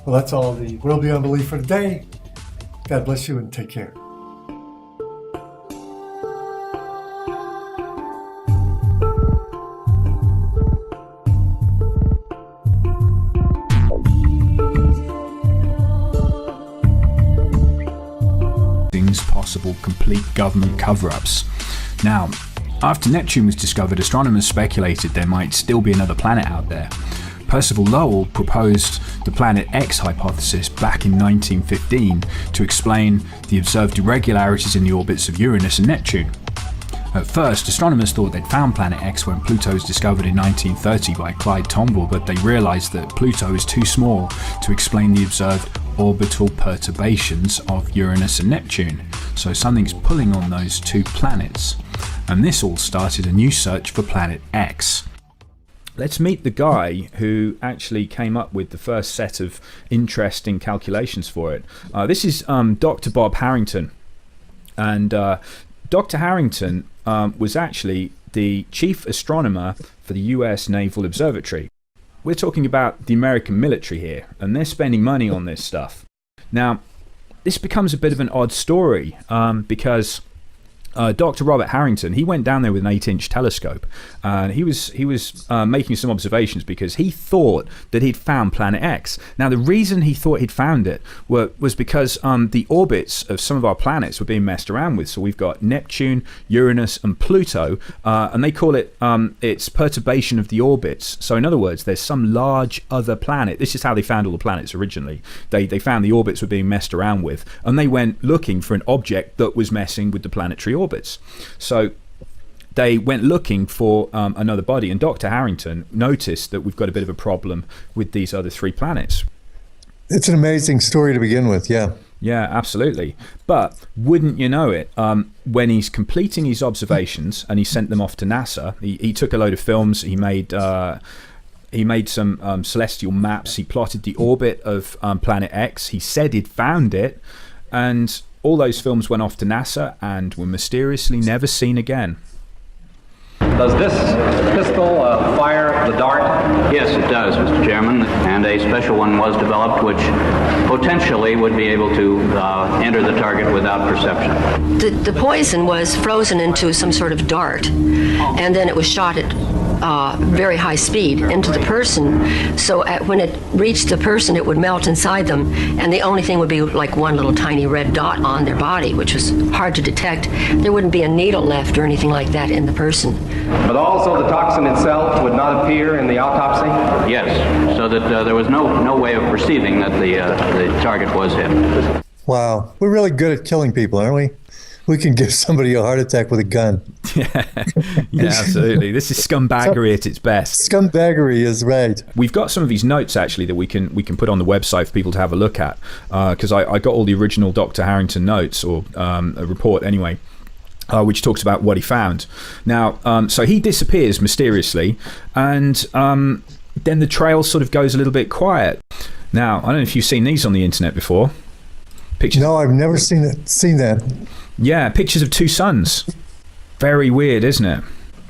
Well, that's all the World Beyond Belief for today. God bless you and take care. Possible complete government cover-ups. Now, after Neptune was discovered, astronomers speculated there might still be another planet out there. Percival Lowell proposed the Planet X hypothesis back in 1915 to explain the observed irregularities in the orbits of Uranus and Neptune. At first, astronomers thought they'd found Planet X when Pluto was discovered in 1930 by Clyde Tombaugh, but they realised that Pluto is too small to explain the observed orbital perturbations of Uranus and Neptune. So something's pulling on those two planets. And this all started a new search for Planet X. Let's meet the guy who actually came up with the first set of interesting calculations for it. This is Dr. Bob Harrington. And Dr. Harrington was actually the chief astronomer for the US Naval Observatory. We're talking about the American military here, and they're spending money on this stuff. Now, this becomes a bit of an odd story because Dr. Robert Harrington, he went down there with an 8-inch telescope, and he was making some observations because he thought that he'd found Planet X. Now, the reason he thought he'd found it was because the orbits of some of our planets were being messed around with. So we've got Neptune, Uranus, and Pluto, and they call it its perturbation of the orbits. So in other words, there's some large other planet. This is how they found all the planets originally. They found the orbits were being messed around with, and they went looking for an object that was messing with the planetary orbits. So they went looking for another body, and Dr. Harrington noticed that we've got a bit of a problem with these other three planets. It's an amazing story to begin with, yeah. Yeah, absolutely. But wouldn't you know it, when he's completing his observations and he sent them off to NASA, he took a load of films, he made some celestial maps, he plotted the orbit of Planet X, he said he'd found it, and all those films went off to NASA and were mysteriously never seen again. Does this pistol fire the dart? Yes, it does, Mr. Chairman, and a special one was developed which potentially would be able to enter the target without perception. The poison was frozen into some sort of dart, and then it was shot at very high speed into the person. So when it reached the person, it would melt inside them, and the only thing would be like one little tiny red dot on their body, which was hard to detect. There wouldn't be a needle left or anything like that in the person. But also the toxin itself would not appear in the autopsy? Yes, so that there was no way of perceiving that the target was hit. Wow. We're really good at killing people, aren't we? We can give somebody a heart attack with a gun. Yeah, absolutely. This is scumbaggery at its best. Scumbaggery is right. We've got some of these notes actually that we can put on the website for people to have a look at, because I got all the original Dr. Harrington notes, or a report anyway, which talks about what he found. Now, so he disappears mysteriously, and then the trail sort of goes a little bit quiet. Now, I don't know if you've seen these on the internet before. Pictures. No, I've never seen that. Yeah, pictures of two suns. Very weird, isn't it?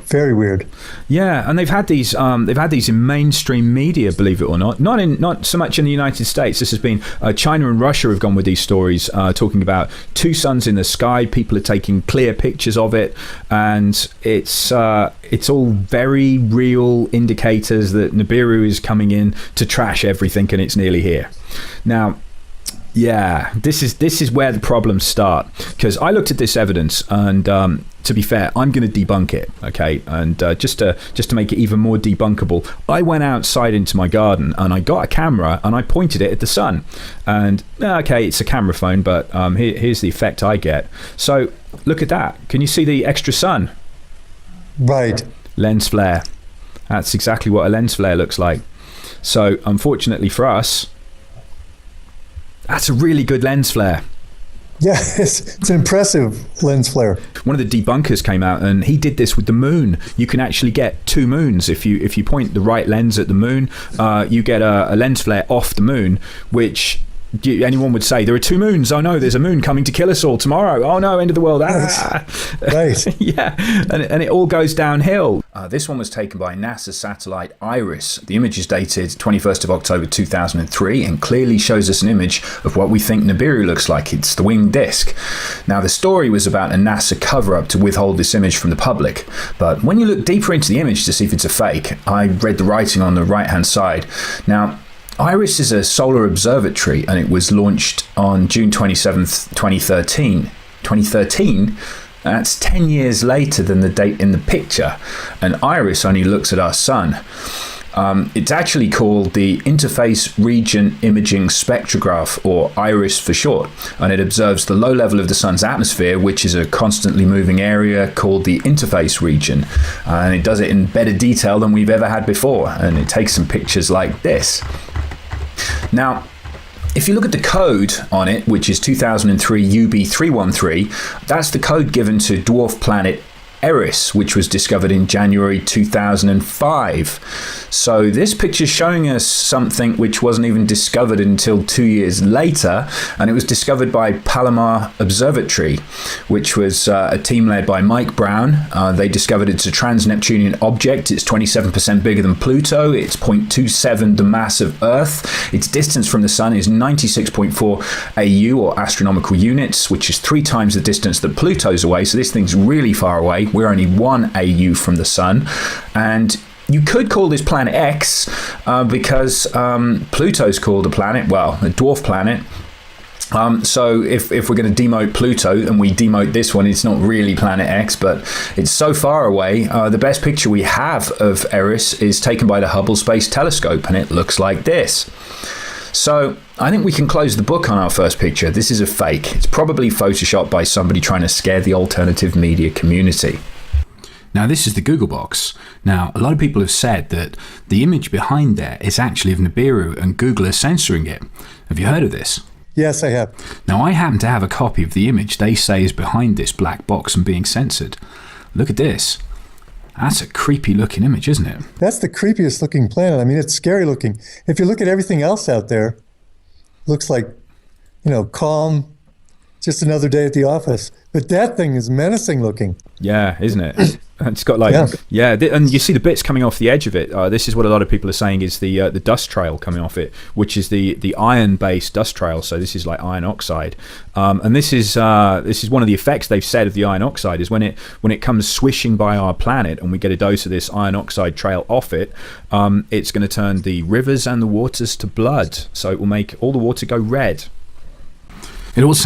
Very weird. Yeah, and they've had these in mainstream media, believe it or not. Not so much in the United States. This has been China and Russia have gone with these stories, talking about two suns in the sky. People are taking clear pictures of it, and it's all very real indicators that Nibiru is coming in to trash everything, and it's nearly here. Now, Yeah, this is where the problems start, because I looked at this evidence and to be fair, I'm going to debunk it, okay? And just to make it even more debunkable, I went outside into my garden and I got a camera and I pointed it at the sun. And okay, it's a camera phone, but here's the effect I get. So look at that. Can you see the extra sun? Right. Lens flare. That's exactly what a lens flare looks like. So unfortunately for us, that's a really good lens flare. Yeah, it's an impressive lens flare. One of the debunkers came out and he did this with the moon. You can actually get two moons. If you point the right lens at the moon, you get a lens flare off the moon, which anyone would say, there are two moons. Oh no, there's a moon coming to kill us all tomorrow. Oh no, end of the world. Ah. Right. Yeah, and it all goes downhill. This one was taken by NASA satellite IRIS. The image is dated 21st of October 2003 and clearly shows us an image of what we think Nibiru looks like. It's the winged disc. Now, the story was about a NASA cover-up to withhold this image from the public. But when you look deeper into the image to see if it's a fake, I read the writing on the right-hand side. Now, IRIS is a solar observatory and it was launched on June 27th, 2013. 2013? That's 10 years later than the date in the picture. And IRIS only looks at our sun. It's actually called the Interface Region Imaging Spectrograph, or IRIS for short, and it observes the low level of the sun's atmosphere, which is a constantly moving area called the interface region, and it does it in better detail than we've ever had before, and it takes some pictures like this. Now, if you look at the code on it, which is 2003 UB313, that's the code given to dwarf planet Eris, which was discovered in January 2005. So this picture is showing us something which wasn't even discovered until 2 years later, and it was discovered by Palomar Observatory, which was a team led by Mike Brown. They discovered it's a trans-Neptunian object. It's 27% bigger than Pluto. It's 0.27 the mass of Earth. Its distance from the sun is 96.4 AU, or astronomical units, which is 3 times the distance that Pluto's away. So this thing's really far away. We're only 1 AU from the sun, and you could call this planet X because Pluto's called a planet, well, a dwarf planet. So if we're going to demote Pluto and we demote this one, it's not really planet X, but it's so far away. The best picture we have of Eris is taken by the Hubble Space Telescope, and it looks like this. So I think we can close the book on our first picture. This is a fake. It's probably photoshopped by somebody trying to scare the alternative media community. Now, this is the Google box. Now, a lot of people have said that the image behind there is actually of Nibiru and Google is censoring it. Have you heard of this? Yes, I have. Now, I happen to have a copy of the image they say is behind this black box and being censored. Look at this. That's a creepy looking image, isn't it? That's the creepiest looking planet. I mean, it's scary looking. If you look at everything else out there, it looks like, calm, just another day at the office. But that thing is menacing looking. Yeah, isn't it? It's got like, and you see the bits coming off the edge of it. This is what a lot of people are saying is the dust trail coming off it, which is the iron-based dust trail. So this is like iron oxide, and this is one of the effects they've said of the iron oxide is when it comes swishing by our planet and we get a dose of this iron oxide trail off it, it's going to turn the rivers and the waters to blood. So it will make all the water go red. It also